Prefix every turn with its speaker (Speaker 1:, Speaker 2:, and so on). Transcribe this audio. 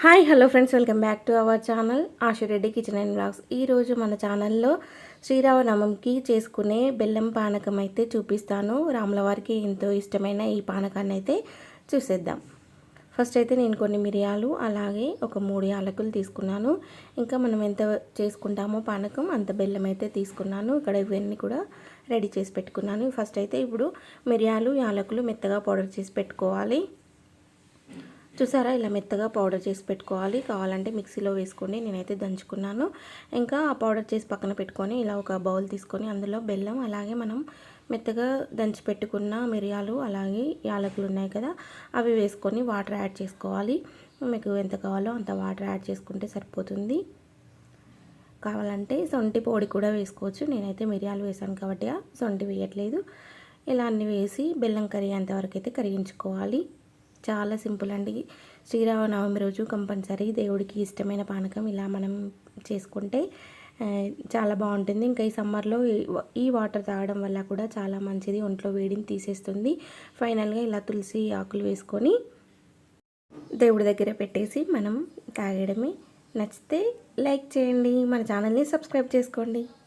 Speaker 1: Hi hello friends, welcome back to our channel Ashu Reddy kitchen and blogs. ఈరోజు మన ఛానల్లో శ్రీరామనవమికి చేసుకునే బెల్లం పానకం అయితే చూపిస్తాను. రాముల వారికి ఎంతో ఇష్టమైన ఈ పానకాన్ని అయితే చూసేద్దాం. ఫస్ట్ అయితే నేను కొన్ని మిరియాలు అలాగే ఒక 3 యాలకులు తీసుకున్నాను. ఇంకా మనం ఎంత చేసుకుంటామో పానకం అంత బెల్లం అయితే తీసుకున్నాను. ఇక్కడ ఇవన్నీ కూడా రెడీ చేసి పెట్టుకున్నాను. ఫస్ట్ అయితే ఇప్పుడు మిరియాలు యాలకులు మెత్తగా పౌడర్ చేసి పెట్టుకోవాలి. చూసారా, ఇలా మెత్తగా పౌడర్ చేసి పెట్టుకోవాలి. కావాలంటే మిక్సీలో వేసుకొని నేనైతే దంచుకున్నాను. ఇంకా ఆ పౌడర్ చేసి పక్కన పెట్టుకొని ఇలా ఒక బౌల్ తీసుకొని అందులో బెల్లం అలాగే మనం మెత్తగా దంచి పెట్టుకున్న మిరియాలు అలాగే యాలకులు ఉన్నాయి కదా, అవి వేసుకొని వాటర్ యాడ్ చేసుకోవాలి. మీకు ఎంత కావాలో అంత వాటర్ యాడ్ చేసుకుంటే సరిపోతుంది. కావాలంటే సొంటి పొడి కూడా వేసుకోవచ్చు. నేనైతే మిరియాలు వేసాను కాబట్టి సొంటి వేయట్లేదు. ఇలా అన్నీ వేసి బెల్లం కరిగేంతవరకు అయితే కరిగించుకోవాలి. చాలా సింపుల్ అండి. శ్రీరామనవమి రోజు కంపల్సరీ దేవుడికి ఇష్టమైన పానకం ఇలా మనం చేసుకుంటే చాలా బాగుంటుంది. ఇంకా ఈ సమ్మర్లో ఈ వాటర్ తాగడం వల్ల కూడా చాలా మంచిది, ఒంట్లో వేడిని తీసేస్తుంది. ఫైనల్గా ఇలా తులసి ఆకులు వేసుకొని దేవుడి దగ్గర పెట్టేసి మనం తాగడమే. నచ్చితే లైక్ చేయండి, మన ఛానల్ని సబ్స్క్రైబ్ చేసుకోండి.